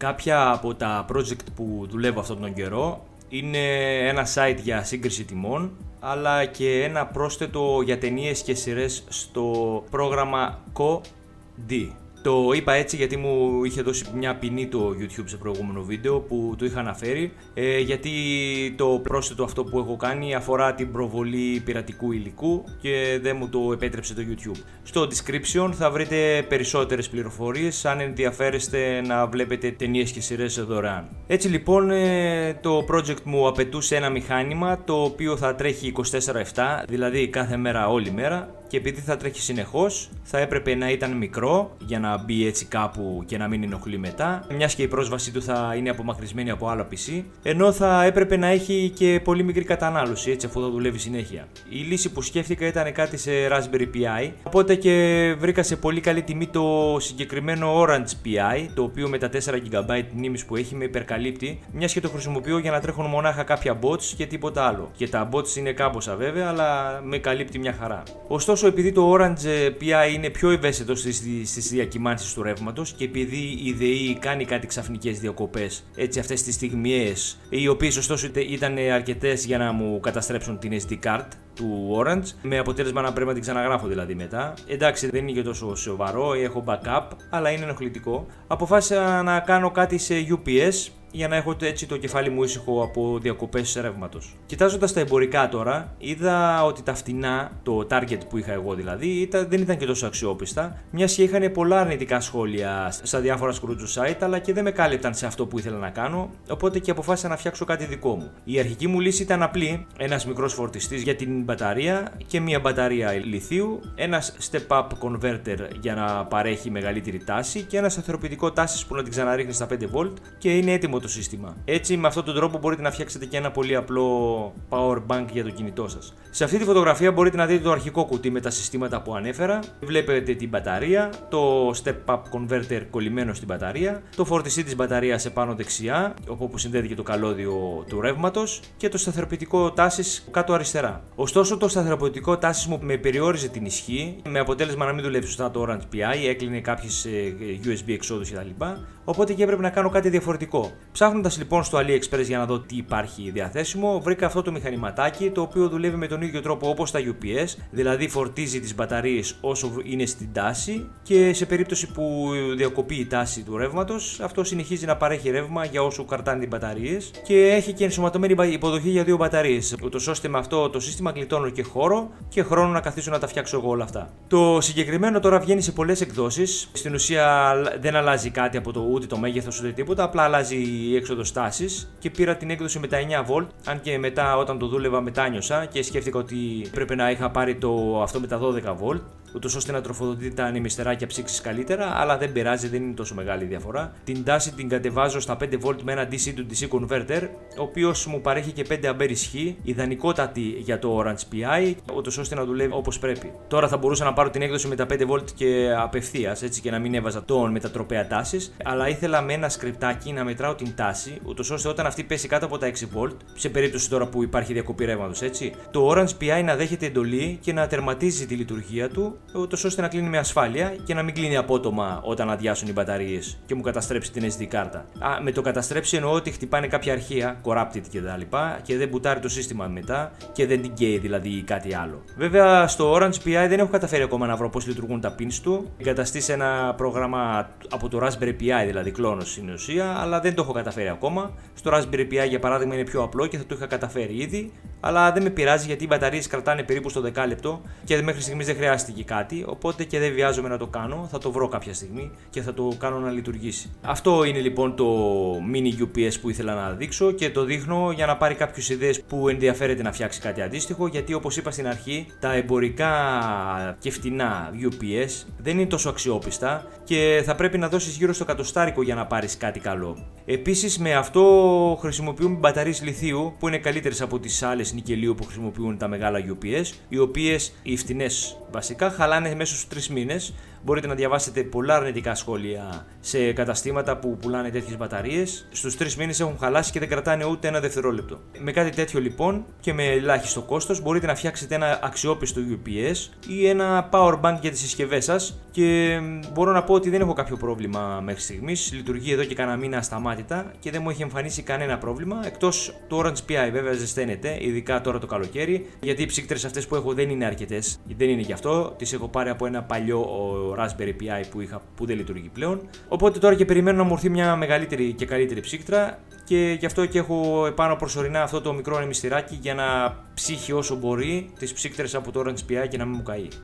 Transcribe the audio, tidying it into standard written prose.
Κάποια από τα project που δουλεύω αυτόν τον καιρό είναι ένα site για σύγκριση τιμών, αλλά και ένα πρόσθετο για ταινίες και σειρές στο πρόγραμμα Kodi. Το είπα έτσι γιατί μου είχε δώσει μια ποινή το YouTube σε προηγούμενο βίντεο που το είχα αναφέρει, γιατί το πρόσθετο αυτό που έχω κάνει αφορά την προβολή πειρατικού υλικού και δεν μου το επέτρεψε το YouTube. Στο description θα βρείτε περισσότερες πληροφορίες αν ενδιαφέρεστε να βλέπετε ταινίες και σειρές δωρεάν. Έτσι λοιπόν το project μου απαιτούσε ένα μηχάνημα το οποίο θα τρέχει 24/7, δηλαδή κάθε μέρα όλη μέρα. Και επειδή θα τρέχει συνεχώς, θα έπρεπε να ήταν μικρό για να μπει έτσι κάπου και να μην ενοχλεί μετά, μιας και η πρόσβασή του θα είναι απομακρυσμένη από άλλο PC, ενώ θα έπρεπε να έχει και πολύ μικρή κατανάλωση, έτσι, αφού θα δουλεύει συνέχεια. Η λύση που σκέφτηκα ήταν κάτι σε Raspberry Pi, οπότε και βρήκα σε πολύ καλή τιμή το συγκεκριμένο Orange Pi, το οποίο με τα 4 GB μνήμης που έχει με υπερκαλύπτει, μιας και το χρησιμοποιώ για να τρέχουν μονάχα κάποια bots και τίποτα άλλο. Και τα bots είναι κάμποσα βέβαια, αλλά με καλύπτει μια χαρά. Ωστόσο, επειδή το Orange Pi είναι πιο ευαίσθητο στις διακυμάνσεις του ρεύματος και επειδή η ΔΕΗ κάνει κάτι ξαφνικές διακοπές, έτσι αυτές τις στιγμιές, οι οποίες ωστόσο ήταν αρκετές για να μου καταστρέψουν την SD card του Orange, με αποτέλεσμα να πρέπει να την ξαναγράφω δηλαδή μετά. Εντάξει, δεν είναι και τόσο σοβαρό, έχω backup, αλλά είναι ενοχλητικό. Αποφάσισα να κάνω κάτι σε UPS για να έχω έτσι το κεφάλι μου ήσυχο από διακοπές ρεύματος. Κοιτάζοντας τα εμπορικά τώρα, είδα ότι τα φτηνά, το target που είχα εγώ δηλαδή, δεν ήταν και τόσο αξιόπιστα, μιας και είχαν πολλά αρνητικά σχόλια στα διάφορα σκρούτζου site, αλλά και δεν με κάλυπταν σε αυτό που ήθελα να κάνω, οπότε και αποφάσισα να φτιάξω κάτι δικό μου. Η αρχική μου λύση ήταν απλή: ένας μικρός φορτιστής για την μπαταρία και μια μπαταρία λιθίου, ένας step-up converter για να παρέχει μεγαλύτερη τάση και ένα σταθεροποιητικό τάσης που να την ξαναρίχνει στα 5V και είναι έτοιμο το σύστημα. Έτσι, με αυτόν τον τρόπο μπορείτε να φτιάξετε και ένα πολύ απλό power bank για το κινητό σας. Σε αυτή τη φωτογραφία μπορείτε να δείτε το αρχικό κουτί με τα συστήματα που ανέφερα. Βλέπετε την μπαταρία, το step-up converter κολλημένο στην μπαταρία, το φορτιστή της μπαταρίας επάνω δεξιά, όπου συνδέεται και το καλώδιο του ρεύματος, και το σταθεροποιητικό τάσης κάτω αριστερά. Ωστόσο, το σταθεροποιητικό τάσης μου με περιόριζε την ισχύ, με αποτέλεσμα να μην δουλεύει σωστά το Orange Pi, έκλεινε κάποιες USB εξόδους κτλ. Οπότε και έπρεπε να κάνω κάτι διαφορετικό. Ψάχνοντας λοιπόν στο AliExpress για να δω τι υπάρχει διαθέσιμο, βρήκα αυτό το μηχανηματάκι, το οποίο δουλεύει με τον ίδιο τρόπο όπως τα UPS, δηλαδή φορτίζει τις μπαταρίες όσο είναι στην τάση και σε περίπτωση που διακοπεί η τάση του ρεύματος, αυτό συνεχίζει να παρέχει ρεύμα για όσο κρατάνε τις μπαταρίες και έχει και ενσωματωμένη υποδοχή για 2 μπαταρίες, ούτως ώστε με αυτό το σύστημα γλιτώνω και χώρο και χρόνο να καθίσω να τα φτιάξω εγώ όλα αυτά. Το συγκεκριμένο τώρα βγαίνει σε πολλές εκδόσεις. Στην ουσία δεν αλλάζει κάτι από ούτε το μέγεθος ούτε τίποτα, απλά αλλάζει η έξοδος τάσης και πήρα την έκδοση με τα 9V, αν και μετά όταν το δούλευα μετάνιωσα και σκέφτηκα ότι πρέπει να είχα πάρει αυτό με τα 12V, ούτως ώστε να τροφοδοτεί τα ανεμιστεράκια ψήξης καλύτερα, αλλά δεν πειράζει, δεν είναι τόσο μεγάλη διαφορά. Την τάση την κατεβάζω στα 5V με ένα DC to DC converter, ο οποίος μου παρέχει και 5A ισχύ, ιδανικότατη για το Orange Pi, ούτως ώστε να δουλεύει όπως πρέπει. Τώρα θα μπορούσα να πάρω την έκδοση με τα 5V και απευθείας, έτσι, και να μην έβαζα τον μετατροπέα τάσης, αλλά ήθελα με ένα σκριπτάκι να μετράω την τάση, ούτως ώστε όταν αυτή πέσει κάτω από τα 6V, σε περίπτωση τώρα που υπάρχει διακοπή ρεύματος, έτσι, το Orange Pi να δέχεται εντολή και να τερματίζει τη λειτουργία του, ούτως ώστε να κλείνει με ασφάλεια και να μην κλείνει απότομα όταν αδειάσουν οι μπαταρίες και μου καταστρέψει την SD κάρτα. Με το καταστρέψει εννοώ ότι χτυπάνε κάποια αρχεία, corrupted κτλ. Και δεν μπουτάρει το σύστημα μετά και δεν την καίει δηλαδή κάτι άλλο. Βέβαια στο Orange Pi δεν έχω καταφέρει ακόμα να βρω πώς λειτουργούν τα pins του. Εγκαταστήσει ένα πρόγραμμα από το Raspberry Pi, δηλαδή κλόνος στην ουσία, αλλά δεν το έχω καταφέρει ακόμα. Στο Raspberry Pi για παράδειγμα είναι πιο απλό και θα το είχα καταφέρει ήδη, αλλά δεν με πειράζει γιατί οι μπαταρίες κρατάνε περίπου στο δεκάλεπτο και μέχρι στιγμής δεν χρειάστηκε κάτι, οπότε και δεν βιάζομαι να το κάνω, θα το βρω κάποια στιγμή και θα το κάνω να λειτουργήσει. Αυτό είναι λοιπόν το mini UPS που ήθελα να δείξω και το δείχνω για να πάρει κάποιες ιδέες που ενδιαφέρεται να φτιάξει κάτι αντίστοιχο, γιατί όπως είπα στην αρχή, τα εμπορικά και φτηνά UPS δεν είναι τόσο αξιόπιστα και θα πρέπει να δώσεις γύρω στο εκατοστάρικο για να πάρεις κάτι καλό. Επίσης με αυτό χρησιμοποιούμε μπαταρίες λιθίου που είναι καλύτερες από τις άλλες νικελίου που χρησιμοποιούν τα μεγάλα UPS, οι οποίες οι φτηνές βασικά χαλάνε μέσα στους 3 μήνες. Μπορείτε να διαβάσετε πολλά αρνητικά σχόλια σε καταστήματα που πουλάνε τέτοιες μπαταρίες. Στους 3 μήνες έχουν χαλάσει και δεν κρατάνε ούτε ένα δευτερόλεπτο. Με κάτι τέτοιο λοιπόν και με ελάχιστο κόστος μπορείτε να φτιάξετε ένα αξιόπιστο UPS ή ένα power bank για τις συσκευές σας και μπορώ να πω ότι δεν έχω κάποιο πρόβλημα μέχρι στιγμής. Λειτουργεί εδώ και κανένα μήνα ασταμάτητα και δεν μου έχει εμφανίσει κανένα πρόβλημα, εκτός το Orange Pi βέβαια ζεσταίνεται, ειδικά τώρα το καλοκαίρι, γιατί οι ψύκτρες αυτές που έχω δεν είναι αρκετές, δεν είναι γι' αυτό, τις έχω πάρει από ένα παλιό Raspberry Pi που δεν λειτουργεί πλέον. Οπότε τώρα και περιμένω να μου έρθει μια μεγαλύτερη και καλύτερη ψύκτρα και γι' αυτό και έχω επάνω προσωρινά αυτό το μικρό ανεμιστηράκι για να ψύχει όσο μπορεί τις ψύκτρες από το Orange Pi και να μην μου καεί.